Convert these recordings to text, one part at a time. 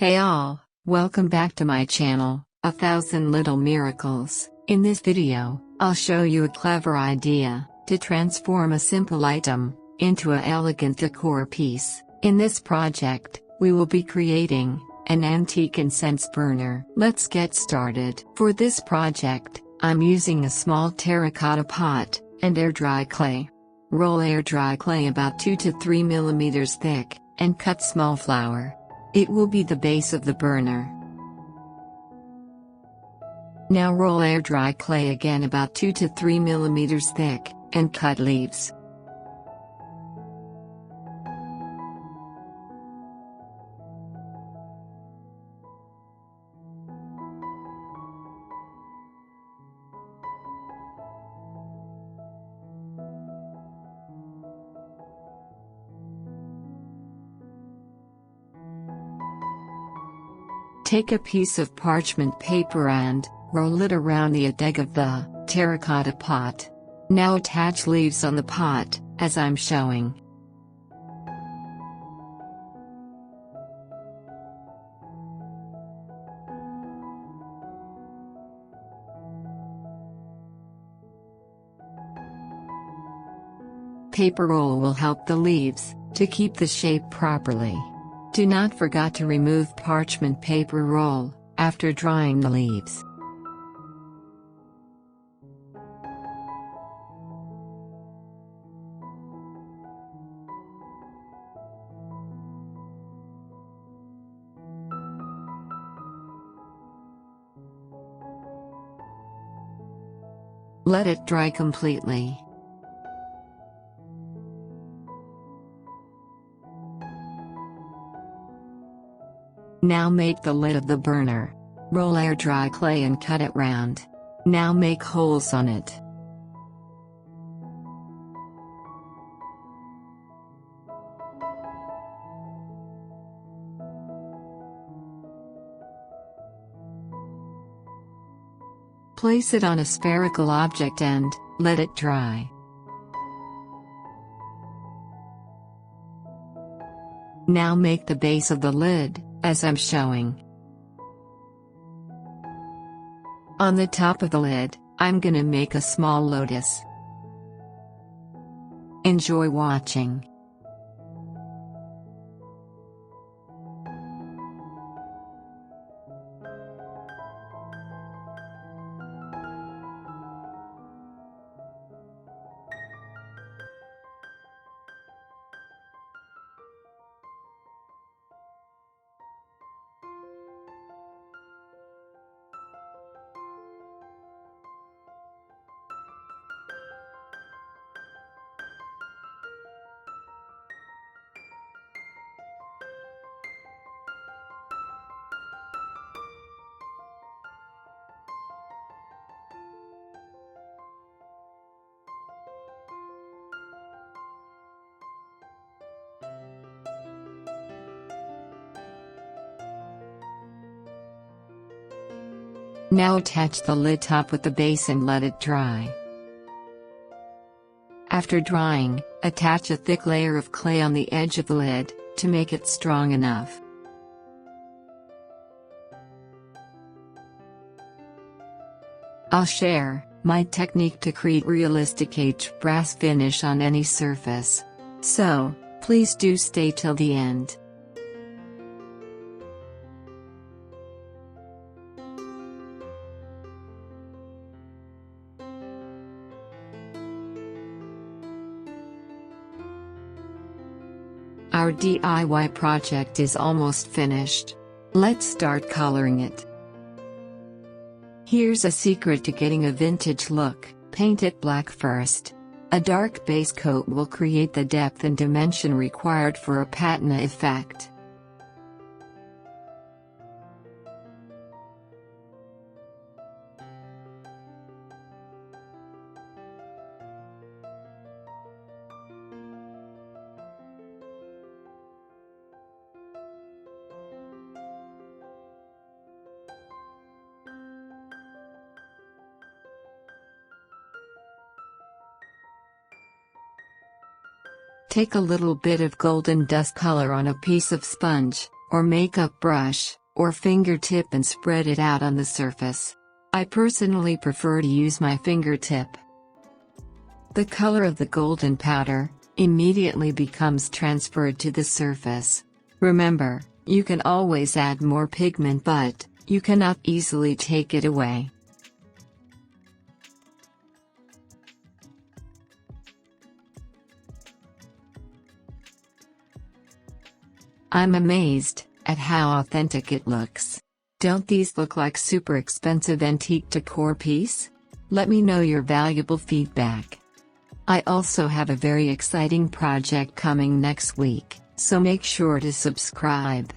Hey all, welcome back to my channel, A Thousand Little Miracles. In this video, I'll show you a clever idea to transform a simple item into an elegant decor piece. In this project, we will be creating an antique incense burner. Let's get started. For this project, I'm using a small terracotta pot and air dry clay. Roll air dry clay about 2 to 3 millimeters thick, and cut small flower. It will be the base of the burner. Now roll air dry clay again about 2 to 3 millimeters thick, and cut leaves. Take a piece of parchment paper and roll it around the edge of the terracotta pot. Now attach leaves on the pot, as I'm showing. Paper roll will help the leaves to keep the shape properly. Do not forget to remove parchment paper roll after drying the leaves. Let it dry completely. Now make the lid of the burner. Roll air dry clay and cut it round. Now make holes on it. Place it on a spherical object and let it dry. Now make the base of the lid, as I'm showing. On the top of the lid, I'm gonna make a small lotus. Enjoy watching. Now attach the lid top with the base and let it dry. After drying, attach a thick layer of clay on the edge of the lid, to make it strong enough. I'll share my technique to create realistic H brass finish on any surface. So, please do stay till the end. Our DIY project is almost finished. Let's start coloring it. Here's a secret to getting a vintage look: paint it black first. A dark base coat will create the depth and dimension required for a patina effect. Take a little bit of golden dust color on a piece of sponge, or makeup brush, or fingertip and spread it out on the surface. I personally prefer to use my fingertip. The color of the golden powder immediately becomes transferred to the surface. Remember, you can always add more pigment, but you cannot easily take it away. I'm amazed at how authentic it looks. Don't these look like super expensive antique decor piece? Let me know your valuable feedback. I also have a very exciting project coming next week, so make sure to subscribe.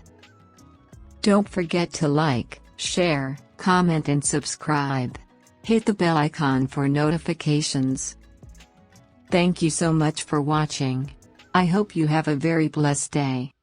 Don't forget to like, share, comment and subscribe. Hit the bell icon for notifications. Thank you so much for watching. I hope you have a very blessed day.